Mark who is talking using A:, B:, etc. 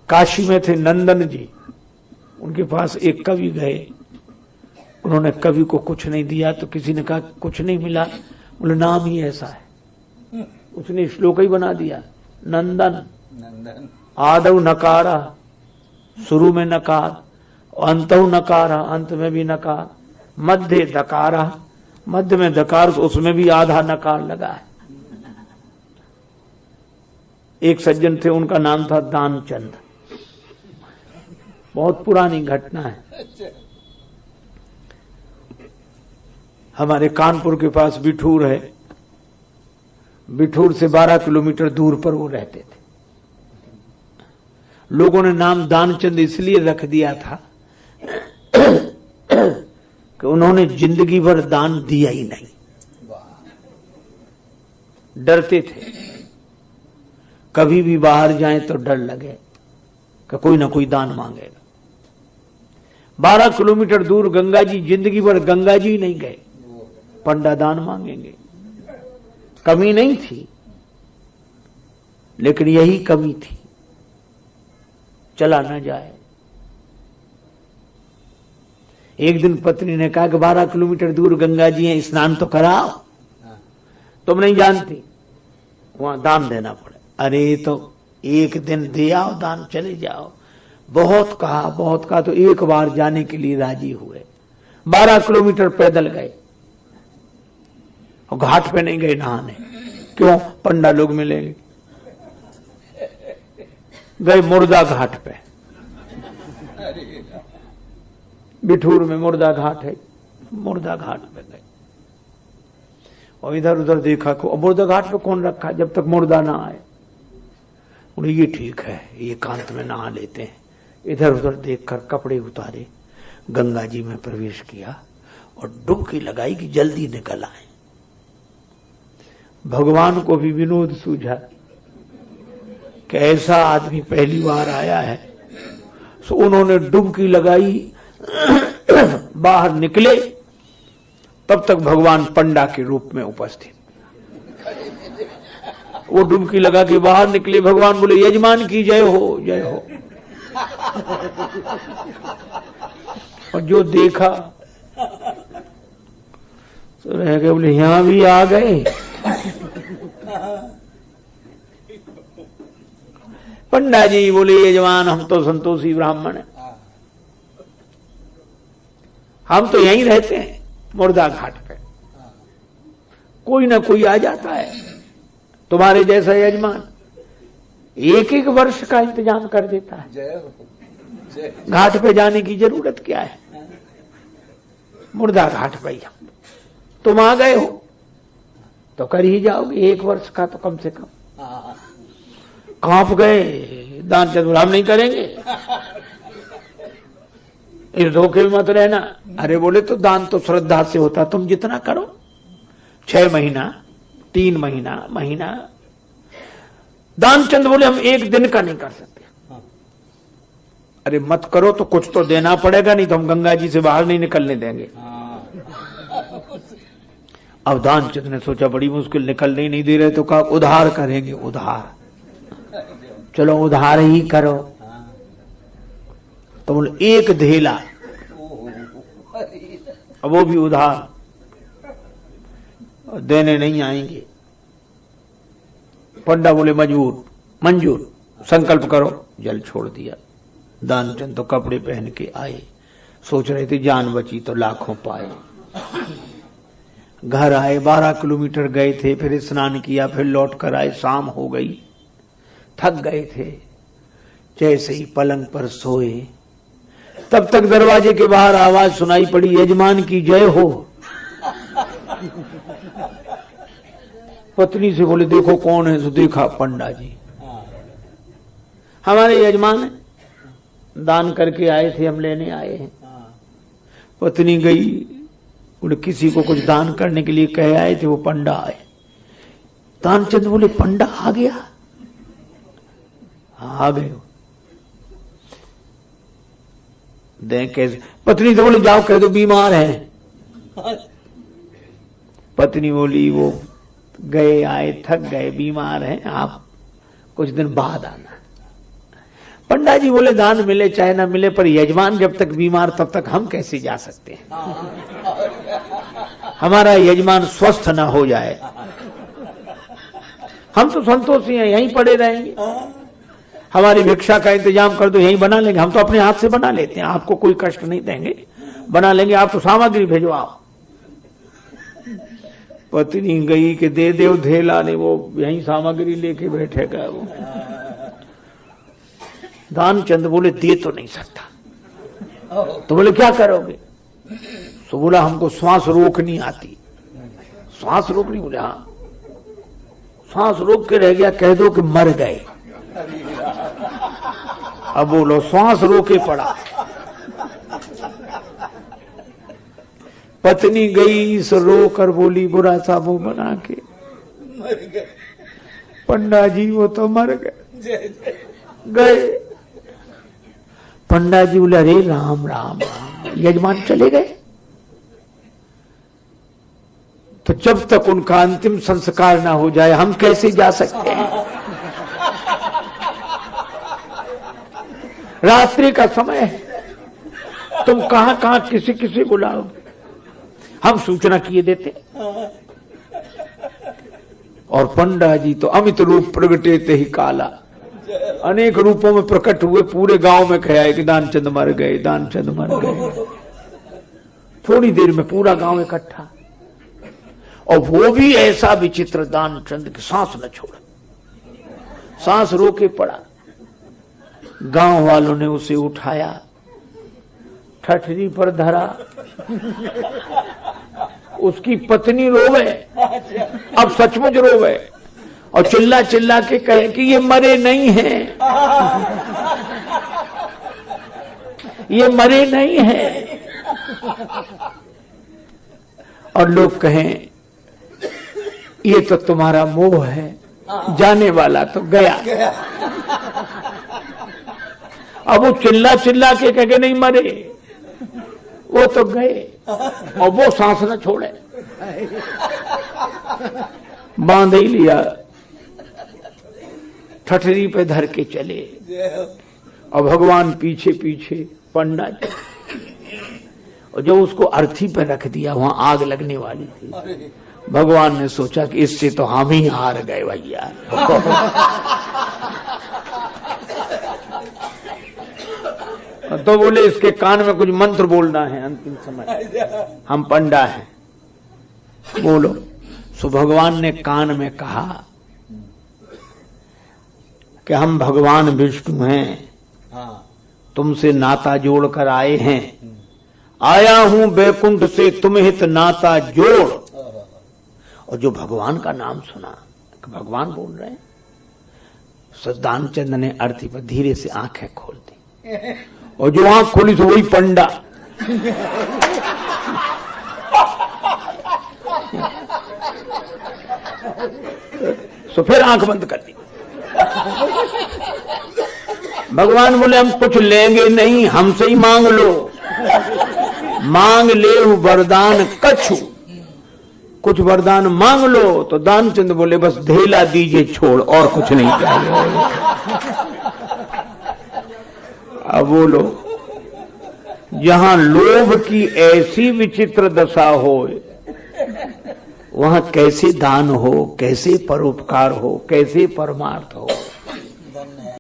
A: काशी में थे नंदन जी, उनके पास एक कवि गए, उन्होंने कवि को कुछ नहीं दिया तो किसी ने कहा कुछ नहीं मिला, बोले नाम ही ऐसा है, उसने श्लोक ही बना दिया, नंदन आदौ नकारा, शुरू में नकार, अंतौ नकारा, अंत में भी नकार, मध्य दकारा, मध्य में दकार, उसमें भी आधा नकार लगा है। एक सज्जन थे, उनका नाम था दानचंद, बहुत पुरानी घटना है। हमारे कानपुर के पास बिठूर है, बिठूर से 12 किलोमीटर दूर पर वो रहते थे। लोगों ने नाम दानचंद इसलिए रख दिया था कि उन्होंने जिंदगी भर दान दिया ही नहीं, डरते थे, कभी भी बाहर जाएं तो डर लगे कि कोई ना कोई दान मांगेगा। 12 किलोमीटर दूर गंगा जी, जिंदगी भर गंगा जी नहीं गए, पंडा दान मांगेंगे। कमी नहीं थी, लेकिन यही कमी थी, चला न जाए। एक दिन पत्नी ने कहा कि 12 किलोमीटर दूर गंगा जी हैं, स्नान तो कराओ। तुम नहीं जानती, वहां दान देना पड़े। अरे तो एक दिन दे आओ दान, चले जाओ। बहुत कहा तो एक बार जाने के लिए राजी हुए। 12 किलोमीटर पैदल गए और घाट पे नहीं गए नहाने, क्यों? पंडा लोग मिलेंगे। गए मुर्दा घाट पे, बिठूर में मुर्दा घाट है, मुर्दा घाट पे गए और इधर उधर देखा को मुर्दा घाट पे कौन रखा जब तक मुर्दा ना आए। उन्हें ये ठीक है, ये एकांत में नहा लेते हैं। इधर उधर देखकर कपड़े उतारे, गंगा जी में प्रवेश किया और डुबकी लगाई कि जल्दी निकल आए। भगवान को भी विनोद सूझा कि ऐसा आदमी पहली बार आया है, सो उन्होंने डुबकी लगाई, बाहर निकले, तब तक भगवान पंडा के रूप में उपस्थित। वो डुबकी लगा के बाहर निकले, भगवान बोले यजमान की जय हो, जय हो। और जो देखा तो रह गए, बोले यहां भी आ गए। पंडा जी बोले यजमान हम तो संतोषी ब्राह्मण हैं, हम तो यहीं रहते हैं मुर्दा घाट पे, कोई ना कोई आ जाता है, तुम्हारे जैसा यजमान 1-1 वर्ष का इंतजाम कर देता है। घाट पे जाने की जरूरत क्या है? मुर्दा घाट पे तुम आ गए हो तो कर ही जाओगे, 1 वर्ष का तो कम से कम। कांप गए दानचंद, हम नहीं करेंगे, इस धोखे में मत रहना। अरे बोले तो दान तो श्रद्धा से होता, तुम जितना करो, 6 महीना 3 महीना। दानचंद बोले हम 1 दिन का नहीं कर सकते। अरे मत करो तो कुछ तो देना पड़ेगा, नहीं तो हम गंगा जी से बाहर नहीं निकलने देंगे। अब दानचंद ने सोचा बड़ी मुश्किल, निकलने नहीं दे रहे तो कहा उधार करेंगे, उधार, चलो उधार ही करो। तो बोले 1 धेला, अब वो भी उधार, देने नहीं आएंगे। पंडा बोले मंजूर, संकल्प करो। जल छोड़ दिया। दानचंद तो कपड़े पहन के आए, सोच रहे थे जान बची तो लाखों पाए। घर आए, 12 किलोमीटर गए थे, फिर स्नान किया, फिर लौट कर आए, शाम हो गई, थक गए थे। जैसे ही पलंग पर सोए, तब तक दरवाजे के बाहर आवाज सुनाई पड़ी, यजमान की जय हो। पत्नी से बोले देखो कौन है, तो देखा पंडा जी, हमारे यजमान दान करके आए थे, हम लेने आए हैं। पत्नी गई, बोले किसी को कुछ दान करने के लिए कह आए थे, वो पंडा आए। दानचंद बोले पंडा आ गया? आ गए। देख कैसे? पत्नी से बोले जाओ कह दो बीमार है। पत्नी बोली वो गए आए, थक गए, बीमार हैं, आप कुछ दिन बाद आना। पंडा जी बोले दान मिले चाहे ना मिले, पर यजमान जब तक बीमार तब तक हम कैसे जा सकते हैं? हमारा यजमान स्वस्थ ना हो जाए, हम तो संतोषी हैं, यहीं पड़े रहेंगे। हमारी भिक्षा का इंतजाम कर दो, यहीं बना लेंगे। हम तो अपने हाथ से बना लेते हैं, आपको कोई कष्ट नहीं देंगे, बना लेंगे। आप तो सामग्री भेजवाओ। पत्नी गई कि दे दो धेला, ने वो यहीं सामग्री लेके बैठेगा। वो दानचंद बोले दे तो नहीं सकता। तो बोले क्या करोगे? तो बोला हमको श्वास रोकनी आती। श्वास रोकनी? बोले हाँ। श्वास रोक के रह गया, कह दो कि मर गए। अब बोलो श्वास रोके पड़ा। पत्नी गई सो रो कर बोली बुरा सा मुंह बना के, मर गए पंडा जी, वो तो मर गए। पंडा जी बोले अरे राम राम राम, यजमान चले गए। तो जब तक उनका अंतिम संस्कार ना हो जाए हम कैसे जा सकते हैं? रात्रि का समय है, तुम कहां कहां किसी किसी बुलाओगे? हम सूचना किए देते। और पंडा जी तो अमित रूप प्रगटे ते ही काला, अनेक रूपों में प्रकट हुए, पूरे गांव में कहा कि दानचंद मर गए, दानचंद मर गए। थोड़ी देर में पूरा गांव इकट्ठा, और वो भी ऐसा विचित्र दानचंद की सांस न छोड़ा, सांस रोके पड़ा। गांव वालों ने उसे उठाया, ठठरी पर धरा। उसकी पत्नी रोवे, अब सचमुच रोवे, और चिल्ला चिल्ला के कहे कि ये मरे नहीं हैं, ये मरे नहीं हैं। और लोग कहें ये तो तुम्हारा मोह है, जाने वाला तो गया। अब वो चिल्ला चिल्ला के कह के नहीं मरे, वो तो गए, और वो सांस न छोड़े, बांध ही लिया, ठठरी पे धर के चले। और भगवान पीछे पीछे, पंडा जी। और जब उसको अर्थी पे रख दिया, वहां आग लगने वाली थी, भगवान ने सोचा कि इससे तो हम ही हार गए भैया। तो बोले इसके कान में कुछ मंत्र बोलना है अंतिम समय, हम पंडा हैं, बोलो। सो भगवान ने कान में कहा कि हम भगवान विष्णु हैं, तुमसे नाता जोड़कर आए हैं, आया हूं बैकुंठ से तुम हित नाता जोड़। और जो भगवान का नाम सुना, भगवान बोल रहे हैं, दानचंद ने अर्थी पर धीरे से आंखें खोल दी, और जो आंख खोली तो वही पंडा। तो फिर आंख बंद कर दी। भगवान बोले हम कुछ लेंगे नहीं, हमसे ही मांग लो। मांग ले वरदान कछु, कुछ वरदान मांग लो। तो दानचंद बोले बस धेला दीजिए छोड़, और कुछ नहीं चाहिए। अब बोलो, जहां लोभ की ऐसी विचित्र दशा हो, वहां कैसे दान हो, कैसे परोपकार हो, कैसे परमार्थ हो।